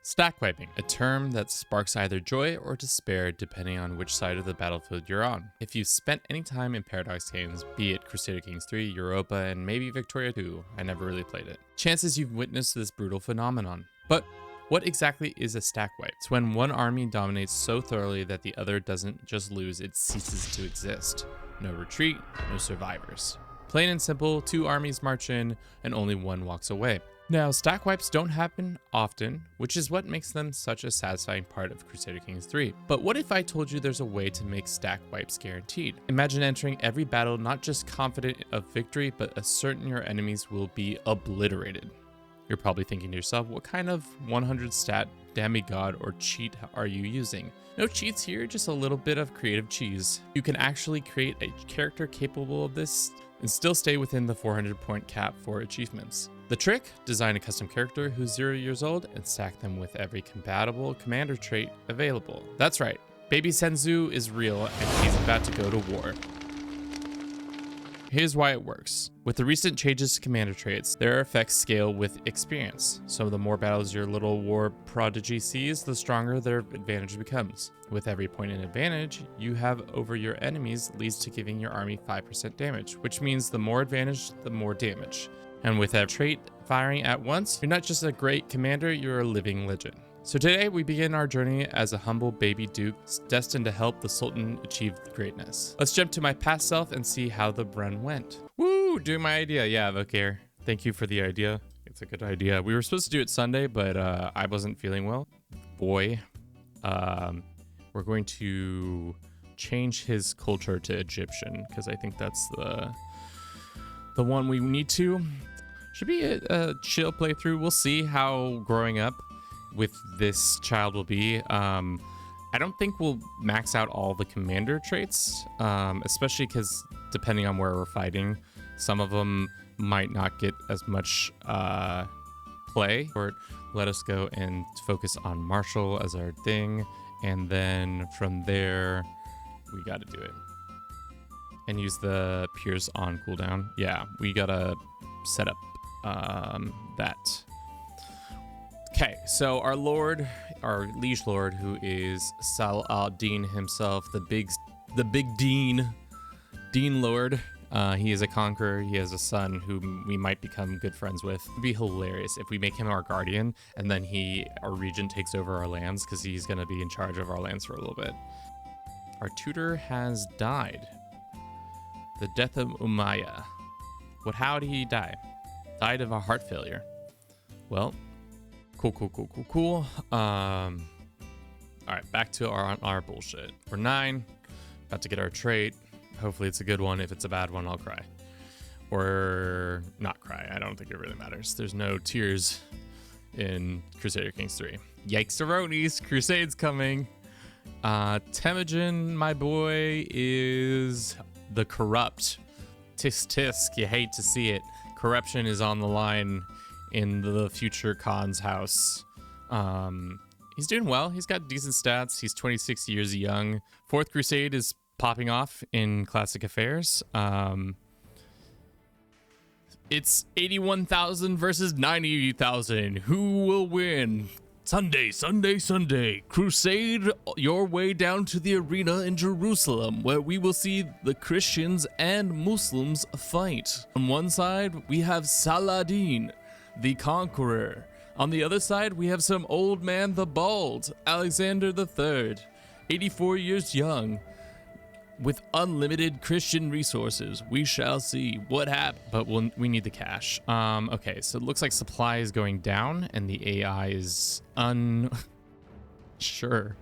Stack wiping, a term that sparks either joy or despair depending on which side of the battlefield you're on. If you've spent any time in Paradox games, be it Crusader Kings 3, Europa, and maybe Victoria 2, I never really played it, chances you've witnessed this brutal phenomenon. But what exactly is a stack wipe? It's when one army dominates so thoroughly that the other doesn't just lose, it ceases to exist. No retreat, no survivors. Plain and simple, two armies march in and only one walks away. Now, stack wipes don't happen often, which is what makes them such a satisfying part of Crusader Kings 3. But what if I told you there's a way to make stack wipes guaranteed? Imagine entering every battle not just confident of victory, but certain your enemies will be obliterated. You're probably thinking to yourself, what kind of 100 stat demigod or cheat are you using? No cheats here, just a little bit of creative cheese. You can actually create a character capable of this and still stay within the 400 point cap for achievements. The trick? Design a custom character who's 0 years old and stack them with every compatible commander trait available. That's right, Baby Senzu is real and he's about to go to war. Here's why it works. With the recent changes to commander traits, their effects scale with experience. So the more battles your little war prodigy sees, the stronger their advantage becomes. With every point in advantage you have over your enemies leads to giving your army 5% damage, which means the more advantage, the more damage. And with that trait firing at once, you're not just a great commander, you're a living legend. So today we begin our journey as a humble baby duke destined to help the Sultan achieve greatness. Let's jump to my past self and see how the run went. Woo, do my idea. Yeah, Vokir, thank you for the idea. It's a good idea. We were supposed to do it Sunday, but I wasn't feeling well. Boy, we're going to change his culture to Egyptian because I think that's the one we need to. Should be a chill playthrough. We'll see how growing up with this child will be. I don't think we'll max out all the commander traits, especially because depending on where we're fighting, some of them might not get as much play. Or let us go and focus on martial as our thing, and then from there we got to do it and use the Pierce on cooldown. Yeah, we gotta set up that. Okay, so our liege lord, who is Saladin himself, the big Dean Lord. He is a conqueror. He has a son whom we might become good friends with. It'd be hilarious if we make him our guardian and then our regent takes over our lands because he's gonna be in charge of our lands for a little bit. Our tutor has died. The death of Umayya. How did he die? Died of a heart failure. Well, cool. All right, back to our bullshit. We're 9, about to get our trait. Hopefully it's a good one. If it's a bad one, I'll cry. Or not cry. I don't think it really matters. There's no tears in Crusader Kings 3. Yikes-a-ronies, Crusade's coming. Temujin, my boy, is the corrupt. Tisk, you hate to see it. Corruption is on the line in the future Khan's house. He's doing well. He's got decent stats. He's 26 years young. 4th Crusade is popping off in Classic Affairs. It's 81,000 versus 90,000. Who will win? Sunday. Crusade your way down to the arena in Jerusalem, where we will see the Christians and Muslims fight. On one side, we have Saladin, the conqueror. On the other side, we have some old man the bald, Alexander III, 84 years young, with unlimited Christian resources. We shall see what happens, but we need the cash. Okay, so it looks like supply is going down and the AI is Sure.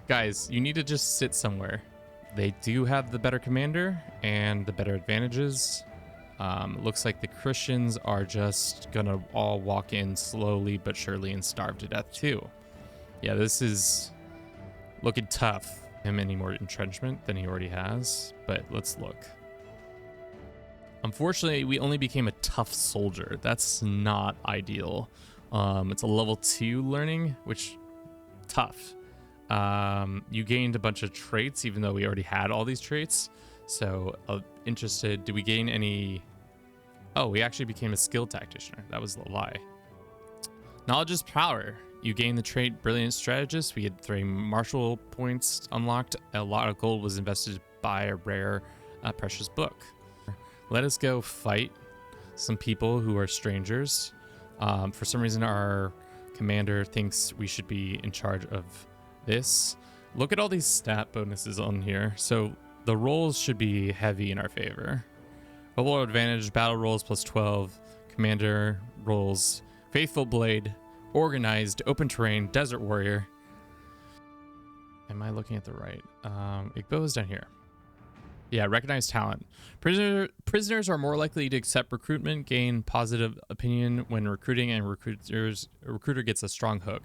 Guys, you need to just sit somewhere. They do have the better commander and the better advantages. Looks like the Christians are just gonna all walk in slowly but surely and starve to death too. Yeah, this is looking tough. Him any more entrenchment than he already has, but let's look. Unfortunately, we only became a tough soldier. That's not ideal. It's a level 2 learning, which tough. You gained a bunch of traits even though we already had all these traits. So interested, did we gain any? Oh, we actually became a skill tactician. That was the lie. Knowledge is power. You gain the trait Brilliant Strategist. We get 3 martial points unlocked. A lot of gold was invested by a rare precious book. Let us go fight some people who are strangers. For some reason, our commander thinks we should be in charge of this. Look at all these stat bonuses on here. So the rolls should be heavy in our favor. Overall advantage, battle rolls plus 12, commander rolls, faithful blade, organized, open terrain, desert warrior. Am I looking at the right? Igbo is down here. Yeah, recognize talent. Prisoners are more likely to accept recruitment, gain positive opinion when recruiting, and recruiter gets a strong hook.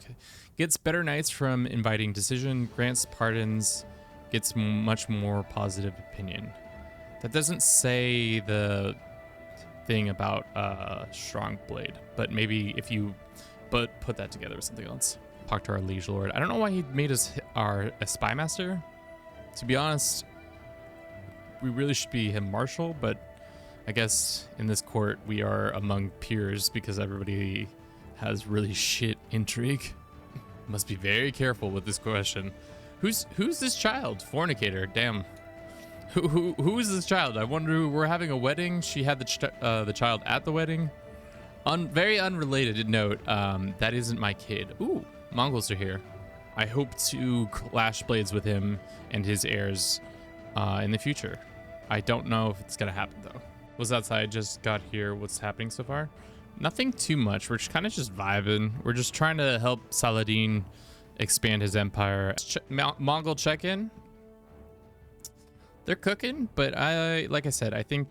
Gets better knights from inviting decision, grants pardons, gets much more positive opinion. That doesn't say the thing about strong blade, but maybe if you put that together with something else. Talk to our liege lord. I don't know why he made us a spy master. To be honest, we really should be him marshal, but I guess in this court we are among peers because everybody has really shit intrigue. Must be very careful with this question. Who's this child? Fornicator. Damn. Who is this child? I wonder. We're having a wedding. She had the child at the wedding. Very unrelated note. That isn't my kid. Ooh, Mongols are here. I hope to clash blades with him and his heirs in the future. I don't know if it's gonna happen though. Was outside, just got here. What's happening so far? Nothing too much. We're just kind of just vibing. We're just trying to help Saladin expand his empire. Mongol check-in. They're cooking, but like I said, I think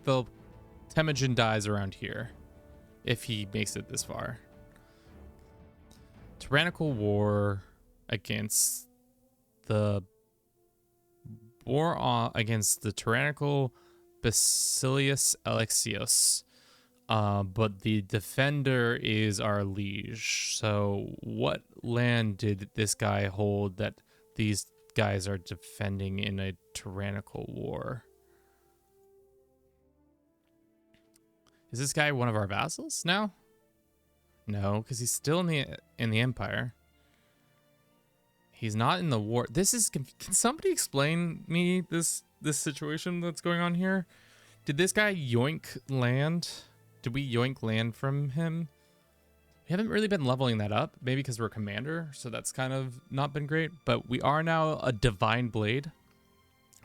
Temujin dies around here if he makes it this far. Tyrannical war against the tyrannical Basilius Alexios. But the defender is our liege. So what land did this guy hold that these guys are defending in a tyrannical war? Is this guy one of our vassals now? No, because he's still in the empire. He's not in the war. This is. Can somebody explain me this situation that's going on here? Did this guy yoink land? Did we yoink land from him? We haven't really been leveling that up. Maybe because we're a commander, so that's kind of not been great. But we are now a divine blade,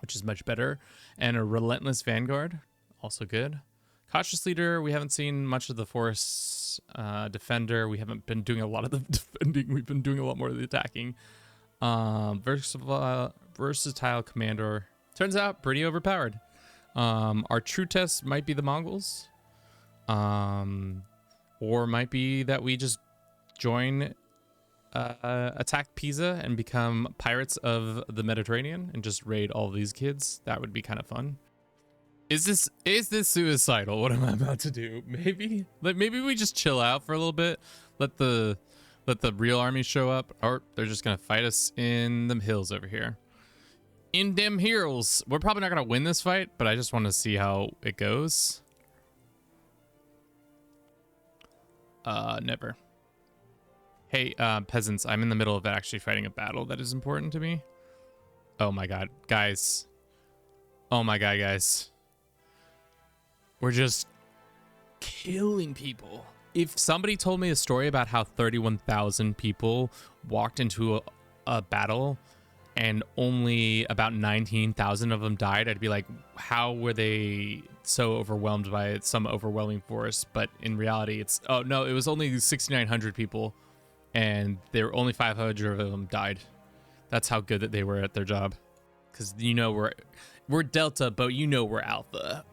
which is much better, and a relentless vanguard, also good. Cautious leader. We haven't seen much of the force. Defender. We haven't been doing a lot of the defending. We've been doing a lot more of the attacking. Versatile commander. Turns out pretty overpowered. Our true test might be the Mongols. Or might be that we just join, attack Pisa and become pirates of the Mediterranean and just raid all these kids. That would be kind of fun. Is this suicidal? What am I about to do? Maybe we just chill out for a little bit. Let the real army show up, or they're just gonna fight us in the hills over here. In them hills. We're probably not gonna win this fight, but I just want to see how it goes. Never. Hey, peasants, I'm in the middle of actually fighting a battle that is important to me. Oh my god, guys. Oh my god, guys. We're just killing people. If somebody told me a story about how 31,000 people walked into a battle and only about 19,000 of them died, I'd be like, how were they so overwhelmed by some overwhelming force? But in reality, oh no, it was only 6,900 people and there were only 500 of them died. That's how good that they were at their job. Because you know we're Delta, but you know we're Alpha.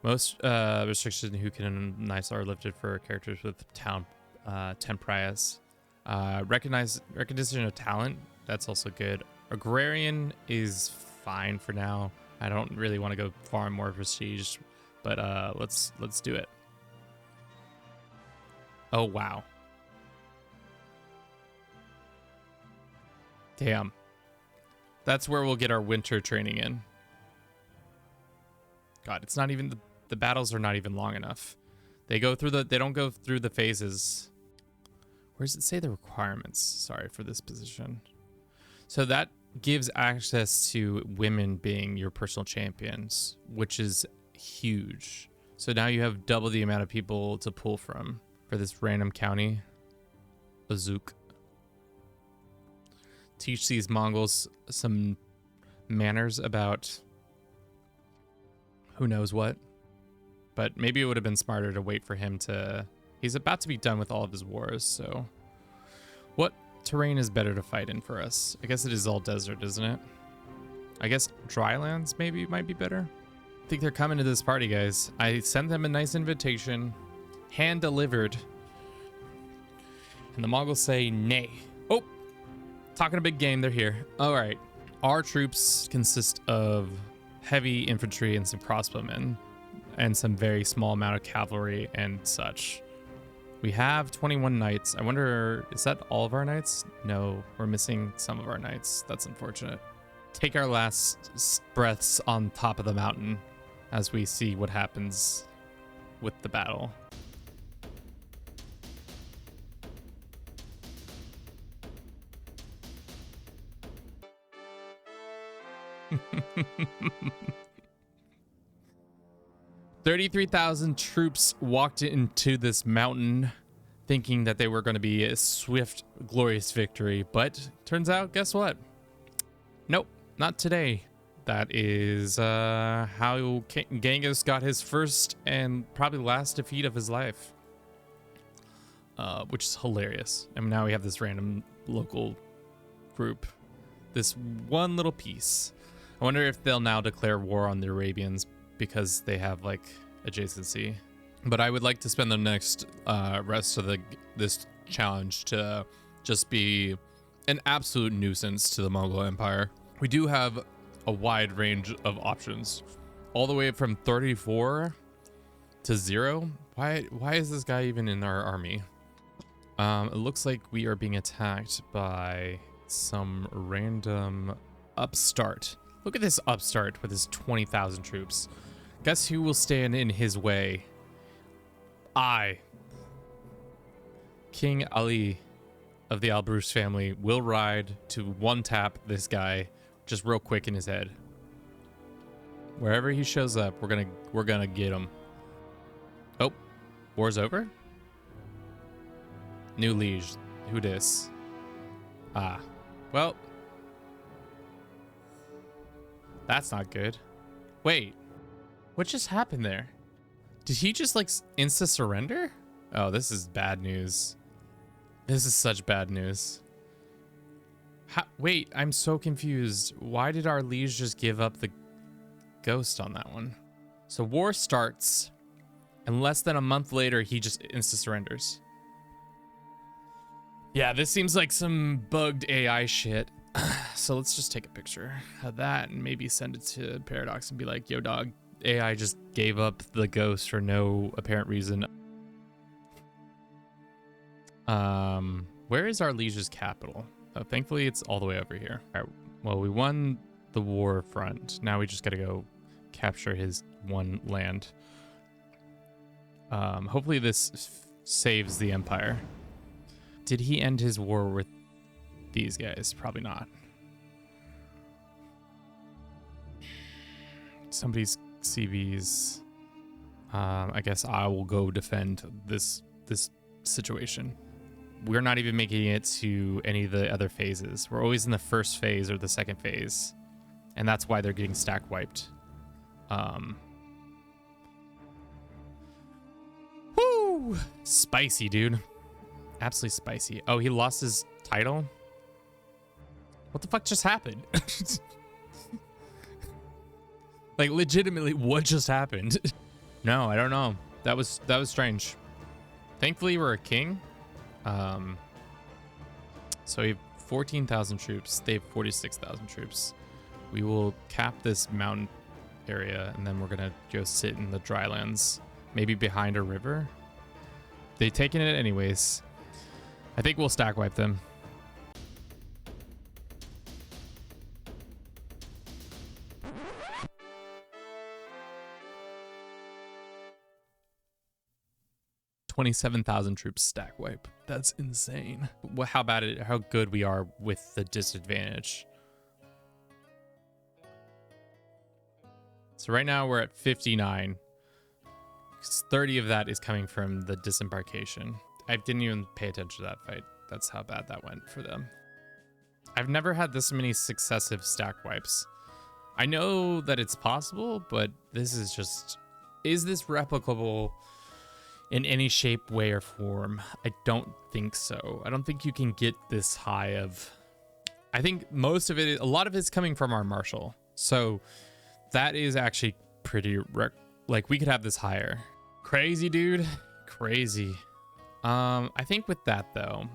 Most restrictions who can nice are lifted for characters with town temprias. Recognition of talent, that's also good. Agrarian is fine for now. I don't really want to go far more prestige, but let's do it. Oh wow. Damn. That's where we'll get our winter training in. God, it's not even the battles are not even long enough. They don't go through the phases. Where does it say the requirements? Sorry for this position. So that gives access to women being your personal champions, which is huge. So now you have double the amount of people to pull from for this random county. Azuk. Teach these Mongols some manners about who knows what. But maybe it would have been smarter to wait for him to... He's about to be done with all of his wars, so... What terrain is better to fight in for us? I guess it is all desert, isn't it? I guess drylands maybe might be better. I think they're coming to this party, guys. I sent them a nice invitation, hand delivered, and the Mongols say nay. Oh, talking a big game, they're here. All right, our troops consist of heavy infantry and some crossbowmen, and some very small amount of cavalry and such. We have 21 knights. I wonder, is that all of our knights? No, we're missing some of our knights. That's unfortunate. Take our last breaths on top of the mountain as we see what happens with the battle. "33,000 troops walked into this mountain thinking that they were going to be a swift, glorious victory. But turns out, guess what? Nope, not today. That is how Genghis got his first and probably last defeat of his life. Which is hilarious. And now we have this random local group. This one little piece. I wonder if they'll now declare war on the Arabians because they have like adjacency. But I would like to spend the next rest of this challenge to just be an absolute nuisance to the Mongol Empire. We do have a wide range of options, all the way from 34 to 0. Why is this guy even in our army? It looks like we are being attacked by some random upstart. Look at this upstart with his 20,000 troops. Guess who will stand in his way? I, King Ali of the Al-Bruce family, will ride to one tap this guy just real quick in his head. Wherever he shows up, we're gonna get him. Oh, war's over? New liege. Who dis? Ah, well, that's not good. Wait, what just happened there? Did he just like insta surrender? Oh, this is bad news. This is such bad news. Wait, I'm so confused. Why did our liege just give up the ghost on that one? So war starts, and less than a month later, he just insta surrenders. Yeah, this seems like some bugged AI shit. So let's just take a picture of that and maybe send it to Paradox and be like, yo dog, AI just gave up the ghost for no apparent reason. Where is our liege's capital? Thankfully, it's all the way over here. All right, well, we won the war front. Now we just gotta go capture his one land. Hopefully this saves the empire. Did he end his war with these guys? Probably not. Somebody's CVs. I guess I will go defend this situation. We're not even making it to any of the other phases. We're always in the first phase or the second phase, and that's why they're getting stack wiped. Woo! Spicy, dude. Absolutely spicy. Oh, he lost his title? What the fuck just happened? Like, legitimately, what just happened? No, I don't know. That was strange. Thankfully, we're a king. So we have 14,000 troops. They have 46,000 troops. We will cap this mountain area, and then we're gonna go sit in the drylands, maybe behind a river. They've taken it anyways. I think we'll stack wipe them. 27,000 troops stack wipe. That's insane. How good we are with the disadvantage. So right now we're at 59. 30 of that is coming from the disembarkation. I didn't even pay attention to that fight. That's how bad that went for them. I've never had this many successive stack wipes. I know that it's possible, but this is just... Is this replicable in any shape, way, or form? I don't think so. I don't think you can get this high of... I think most of it, a lot of it's coming from our marshal. So that is actually pretty... Like, we could have this higher. Crazy, dude. Crazy. I think with that, though,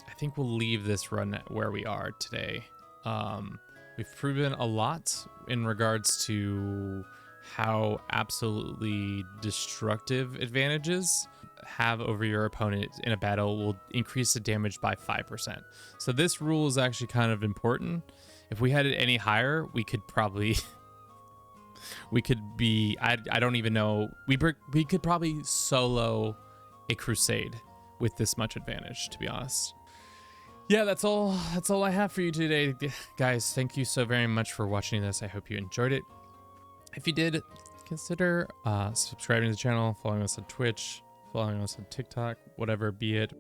I think we'll leave this run at where we are today. We've proven a lot in regards to how absolutely destructive advantages have over your opponent in a battle will increase the damage by 5%. So this rule is actually kind of important. If we had it any higher, we could probably... we could be... I don't even know. We could probably solo a crusade with this much advantage, to be honest. Yeah, that's all I have for you today, guys. Thank you so very much for watching this. I hope you enjoyed it. If you did, consider subscribing to the channel, following us on Twitch, following us on TikTok, whatever be it.